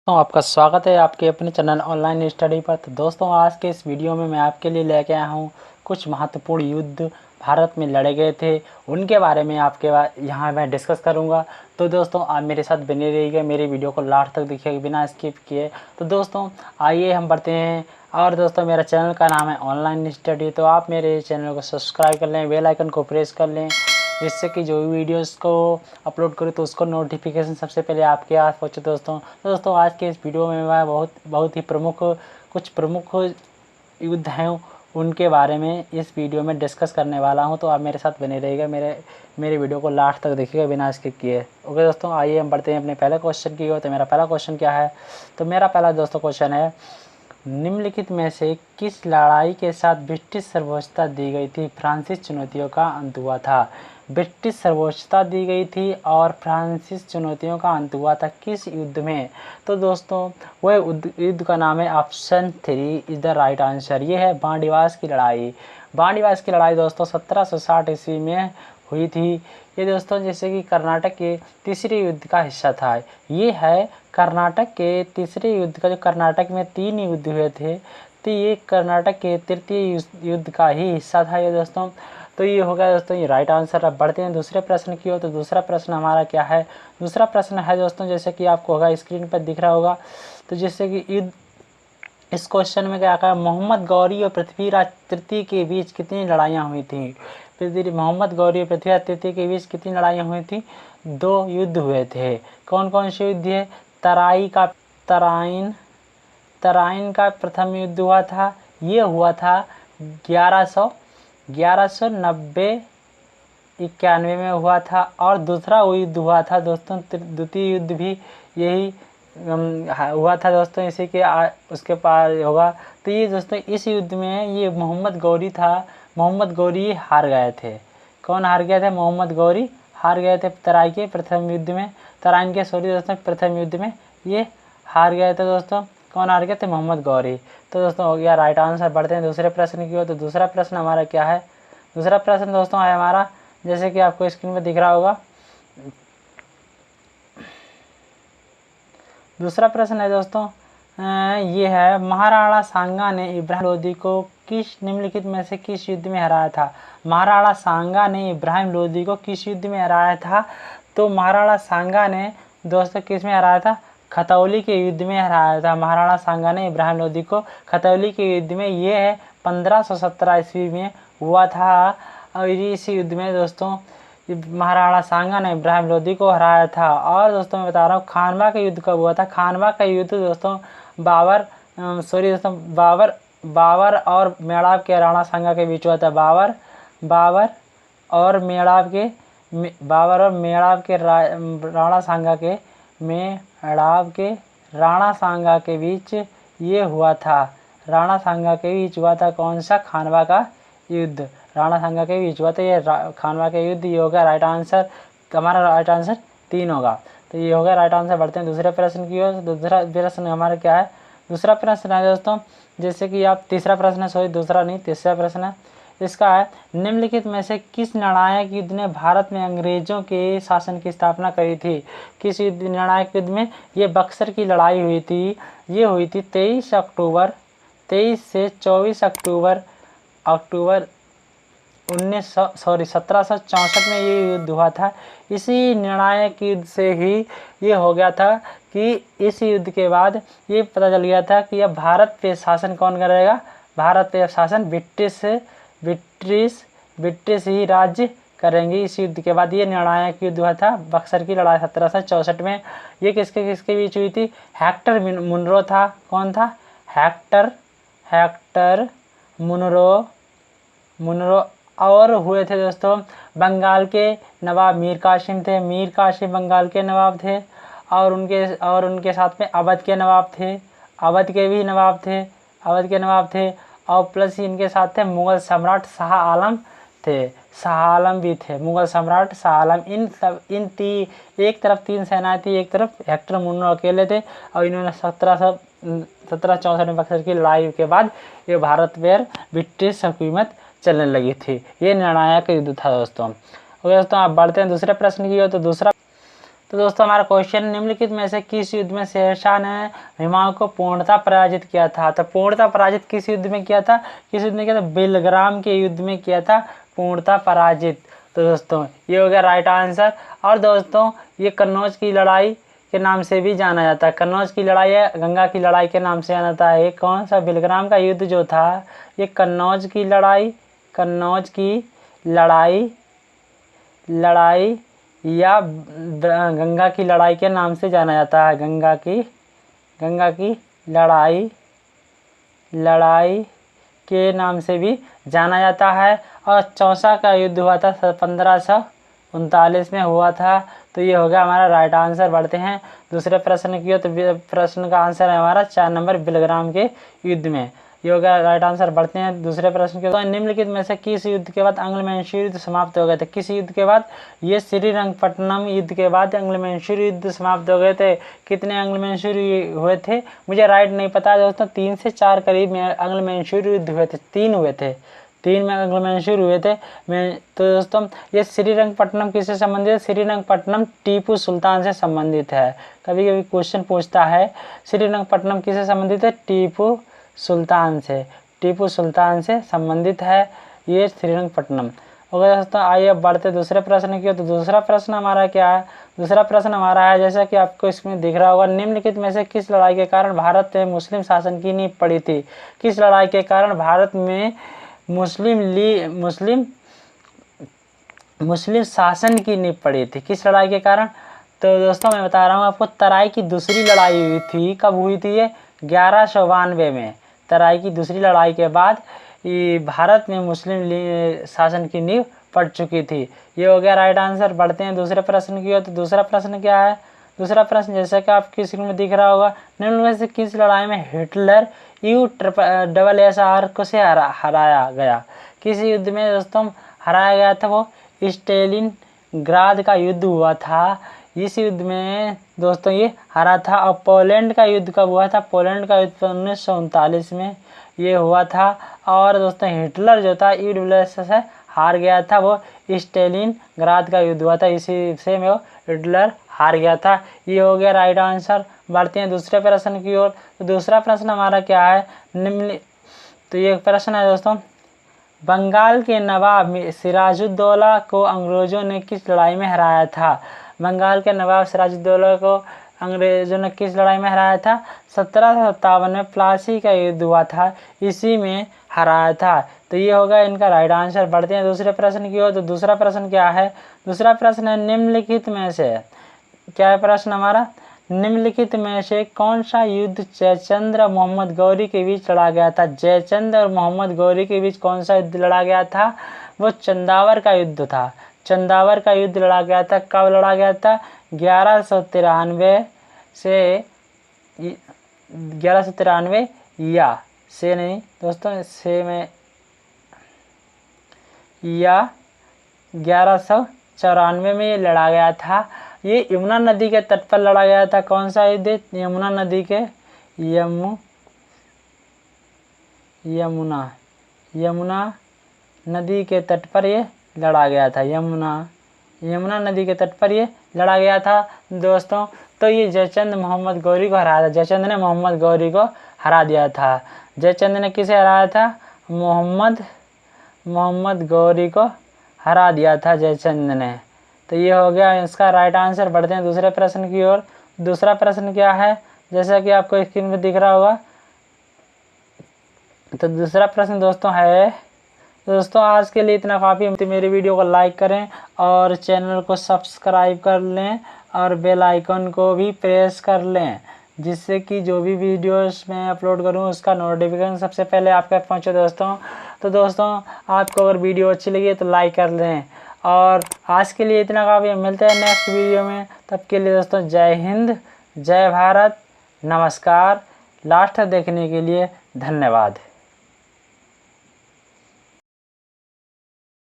तो आपका स्वागत है आपके अपने चैनल ऑनलाइन स्टडी पर। तो दोस्तों, आज के इस वीडियो में मैं आपके लिए लेके आया हूँ कुछ महत्वपूर्ण युद्ध भारत में लड़े गए थे, उनके बारे में आपके यहाँ मैं डिस्कस करूँगा। तो दोस्तों, आप मेरे साथ बने रहिएगा, मेरे वीडियो को लास्ट तक देखिएगा बिना स्किप किए। तो दोस्तों, आइए हम बढ़ते हैं। और दोस्तों, मेरा चैनल का नाम है ऑनलाइन स्टडी, तो आप मेरे चैनल को सब्सक्राइब कर लें, बेल आइकन को प्रेस कर लें, जिससे कि जो भी वीडियोस को अपलोड करूँ तो उसको नोटिफिकेशन सबसे पहले आपके पास पहुँचे। दोस्तों, आज के इस वीडियो में मैं बहुत ही कुछ प्रमुख युद्ध हैं उनके बारे में इस वीडियो में डिस्कस करने वाला हूं। तो आप मेरे साथ बने रहिएगा, मेरे वीडियो को लास्ट तक देखिएगा बिना स्किप किए। ओके दोस्तों, आइए हम बढ़ते हैं अपने पहले क्वेश्चन की ओर। तो मेरा पहला क्वेश्चन क्या है? तो मेरा पहला दोस्तों क्वेश्चन है, निम्नलिखित में से किस लड़ाई के साथ ब्रिटिश सर्वोच्चता दी गई थी, फ्रांसीसी चुनौतियों का अंत हुआ था? ब्रिटिश सर्वोच्चता दी गई थी और फ्रांसीसी चुनौतियों का अंत हुआ था किस युद्ध में? तो दोस्तों, वह युद्ध का नाम है, option 3 is the right answer. ये है बांडीवास की लड़ाई। बांडीवास की लड़ाई दोस्तों 1760 ईस्वी में हुई थी। ये दोस्तों जैसे कि कर्नाटक के तीसरे युद्ध का हिस्सा था। ये है कर्नाटक के तीसरे युद्ध का, जो कर्नाटक में 3 युद्ध हुए थे, तो ये कर्नाटक के तृतीय युद्ध का ही हिस्सा था ये दोस्तों। तो ये हो गया दोस्तों ये राइट आंसर। अब बढ़ते हैं दूसरे प्रश्न की ओर। तो दूसरा प्रश्न हमारा क्या है? दूसरा प्रश्न है दोस्तों, जैसे कि आपको होगा स्क्रीन पर दिख रहा होगा, तो जैसे कि युद्ध, इस क्वेश्चन में क्या कहा, मोहम्मद गौरी और पृथ्वीराज तृतीय के बीच कितनी लड़ाइयाँ हुई थी? मोहम्मद गौरी और पृथ्वीराज तृतीय के बीच कितनी लड़ाइयाँ हुई थी? 2 युद्ध हुए थे। कौन कौन से युद्ध है? तराइन का प्रथम युद्ध हुआ था, ये हुआ था 1190-91 में हुआ था। और दूसरा वो युद्ध हुआ था दोस्तों, द्वितीय युद्ध भी यही हुआ था दोस्तों, इसी के उसके पार होगा। तो ये दोस्तों इस युद्ध में ये मोहम्मद गौरी हार गए थे। कौन हार गए थे? मोहम्मद गौरी हार गए थे तराइन के प्रथम युद्ध में, प्रथम युद्ध में ये हार गए थे दोस्तों। कौन हार गए थे? मोहम्मद गौरी। तो दोस्तों हो गया राइट आंसर। बढ़ते हैं दूसरे प्रश्न की ओर। तो दूसरा प्रश्न हमारा क्या है? दूसरा प्रश्न दोस्तों है हमारा, जैसे कि आपको स्क्रीन पर दिख रहा होगा, दूसरा प्रश्न है दोस्तों, ये है, महाराणा सांगा ने इब्राहिम लोदी को निम्नलिखित में से किस युद्ध में हराया था? महाराणा सांगा ने इब्राहिम लोदी को किस युद्ध में हराया था? तो महाराणा सांगा ने दोस्तों किस में हराया था? खतौली के युद्ध में हराया था। महाराणा सांगा ने इब्राहिम लोदी को खतौली के युद्ध में, ये है 1517 ईस्वी में हुआ था। और इस युद्ध में दोस्तों महाराणा सांगा ने इब्राहिम लोदी को हराया था। और दोस्तों मैं बता रहा हूँ, खानवा का युद्ध कब हुआ था? खानवा का युद्ध दोस्तों बाबर और मेवाड़ के राणा सांगा के बीच हुआ था। बाबर और मेवाड़ के राणा सांगा के बीच ये हुआ था। राणा सांगा के बीच हुआ था कौन सा? खानवा का युद्ध। राणा सांगा के बीच हुआ था ये खानवा का युद्ध। ये होगा राइट आंसर। हमारा राइट आंसर 3 होगा। तो ये होगा राइट आंसर। बढ़ते हैं दूसरे प्रश्न की ओर। दूसरा प्रश्न हमारा क्या है? दूसरा प्रश्न है दोस्तों, जैसे कि आप तीसरा प्रश्न, सॉरी दूसरा नहीं, तीसरा प्रश्न है इसका है, निम्नलिखित में से किस निर्णायक युद्ध ने भारत में अंग्रेजों के शासन की स्थापना करी थी? किस निर्णायक युद्ध में? ये बक्सर की लड़ाई हुई थी। ये हुई थी 23 से 24 अक्टूबर 1764 में ये युद्ध हुआ था। इसी निर्णायक युद्ध से ही ये हो गया था कि इस युद्ध के बाद ये पता चल गया था कि अब भारत पे शासन कौन करेगा? भारत पे शासन ब्रिटिश ही राज्य करेंगे। इस युद्ध के बाद ये निर्णायक युद्ध हुआ था, बक्सर की लड़ाई 1764 में। ये किसके बीच हुई थी? हेक्टर मुनरो था। कौन था? Hector Munro. और हुए थे दोस्तों बंगाल के नवाब मीर कासिम थे। मीर कासिम बंगाल के नवाब थे। और उनके साथ में अवध के नवाब थे। अवध के नवाब थे। और प्लस इनके साथ थे मुगल सम्राट शाह आलम थे। शाह आलम भी थे, मुगल सम्राट शाह आलम। एक तरफ 3 सेनाएं थी, एक तरफ हेक्टर मुनरो अकेले थे। और इन्होंने 1764 में बक्सर की लड़ाई के बाद ये भारत पर ब्रिटिश हुकूमत चलने लगी थी। ये निर्णायक युद्ध था दोस्तों। और दोस्तों आप बढ़ते हैं दूसरे प्रश्न की ओर। तो तो दोस्तों हमारा क्वेश्चन, निम्नलिखित में से किस युद्ध में शेरशाह ने हुमायूं को पूर्णतः पराजित किया था। तो पूर्णतः पराजित किस युद्ध में किया था, किस युद्ध में किया था, बेलग्राम के युद्ध में किया था पूर्णतः पराजित। तो दोस्तों ये हो गया राइट आंसर। और दोस्तों ये कन्नौज की लड़ाई के नाम से भी जाना जाता है। कन्नौज की लड़ाई है गंगा की लड़ाई के नाम से जाना जाता है। कौन सा, बेलग्राम का युद्ध जो था ये कन्नौज की लड़ाई या गंगा की लड़ाई के नाम से जाना जाता है। गंगा की लड़ाई के नाम से भी जाना जाता है। और चौसा का युद्ध हुआ था 1539 में हुआ था। तो ये हो गया हमारा राइट आंसर। बढ़ते हैं दूसरे प्रश्न की ओर। तो प्रश्न का आंसर है हमारा 4 नंबर, बेलग्राम के युद्ध में। ये हो गया राइट आंसर। बढ़ते हैं दूसरे प्रश्न के। तो निम्नलिखित में से किस युद्ध के बाद एंग्लो मैसूर युद्ध समाप्त हो गए थे। किस युद्ध के बाद, ये श्रीरंगपट्टनम युद्ध के बाद एंग्लो मैसूर युद्ध समाप्त हो गए थे। कितने एंग्लो मैसूर हुए थे मुझे राइट नहीं पता दोस्तों, 3 से 4 करीब में एंग्लो मैसूर युद्ध हुए थे। 3 हुए थे, 3 में एंग्लो मैसूर हुए थे। तो दोस्तों ये श्रीरंगपट्टनम किससे संबंधित है, श्रीरंगपट्टनम टीपू सुल्तान से संबंधित है। कभी कभी क्वेश्चन पूछता है श्रीरंगपट्टनम किससे संबंधित है, टीपू सुल्तान से संबंधित है ये श्रीरंगपट्टनम। ओके दोस्तों आइए अब बढ़ते दूसरे प्रश्न की ओर। तो दूसरा प्रश्न हमारा क्या है, दूसरा प्रश्न हमारा है जैसा कि आपको इसमें दिख रहा होगा, निम्नलिखित में से किस लड़ाई के कारण भारत में मुस्लिम शासन की नींव पड़ी थी। किस लड़ाई के कारण भारत में मुस्लिम शासन की नींव पड़ी थी, किस लड़ाई के कारण। तो दोस्तों मैं बता रहा हूँ आपको, तराई की दूसरी लड़ाई हुई थी। कब हुई थी ये, 1192 में। तराई की दूसरी लड़ाई के बाद भारत में मुस्लिम शासन की नींव पड़ चुकी थी। ये हो गया राइट आंसर। बढ़ते हैं दूसरे प्रश्न की ओर। तो दूसरा प्रश्न क्या है, दूसरा प्रश्न जैसा कि आपकी स्क्रीन में दिख रहा होगा, निम्न में से किस लड़ाई में हिटलर USSR से हराया गया। किस युद्ध में दोस्तों हराया गया था, वो स्टेलिनग्राद का युद्ध हुआ था। इस युद्ध में दोस्तों ये हारा था। और पोलैंड का युद्ध कब हुआ था, पोलैंड का युद्ध 1939 में ये हुआ था। और दोस्तों हिटलर जो था USSR से हार गया था, वो स्टेलिनग्राद का युद्ध हुआ था, इसी से में वो हिटलर हार गया था। ये हो गया राइट आंसर। बढ़ते हैं दूसरे प्रश्न की ओर। तो दूसरा प्रश्न हमारा क्या है, तो ये प्रश्न है दोस्तों, बंगाल के नवाब सिराजुद्दौला को अंग्रेजों ने किस लड़ाई में हराया था। बंगाल के नवाब सिराजुद्दौला को अंग्रेजों ने किस लड़ाई में हराया था, 1757 में प्लासी का युद्ध हुआ था, इसी में हराया था। तो ये होगा इनका राइट आंसर। बढ़ते हैं दूसरे प्रश्न की ओर। तो दूसरा प्रश्न क्या है, दूसरा प्रश्न है, निम्नलिखित में से क्या है प्रश्न हमारा, निम्नलिखित में से कौन सा युद्ध जयचंद्र और मोहम्मद गौरी के बीच लड़ा गया था। जयचंद्र और मोहम्मद गौरी के बीच कौन सा युद्ध लड़ा गया था, वो चंदावर का युद्ध था। चंदावर का युद्ध लड़ा गया था। कब लड़ा गया था, 1193 से 1193 या से नहीं दोस्तों, से में या 1194 में ये लड़ा गया था। ये यमुना नदी के तट पर लड़ा गया था। कौन सा युद्ध, यमुना नदी के यमुना नदी के तट पर ये लड़ा गया था। यमुना नदी के तट पर ये लड़ा गया था दोस्तों। तो ये जयचंद्र मोहम्मद गौरी को हराया था। जयचंद्र ने मोहम्मद गौरी को हरा दिया था। जयचंद्र ने किसे हराया था, मोहम्मद गौरी को हरा दिया था जयचंद्र ने। तो ये हो गया इसका राइट आंसर। बढ़ते हैं दूसरे प्रश्न की ओर। दूसरा प्रश्न क्या है, जैसा कि आपको स्क्रीन में दिख रहा होगा। तो दूसरा प्रश्न दोस्तों है, दोस्तों आज के लिए इतना काफ़ी। मेरी वीडियो को लाइक करें और चैनल को सब्सक्राइब कर लें और बेल आइकन को भी प्रेस कर लें, जिससे कि जो भी वीडियोस मैं अपलोड करूं उसका नोटिफिकेशन सबसे पहले आप तक पहुंचे दोस्तों। तो दोस्तों आपको अगर वीडियो अच्छी लगी तो लाइक कर लें। और आज के लिए इतना काफ़ी, मिलते हैं नेक्स्ट वीडियो में। तब के लिए दोस्तों जय हिंद, जय भारत, नमस्कार। लास्ट देखने के लिए धन्यवाद।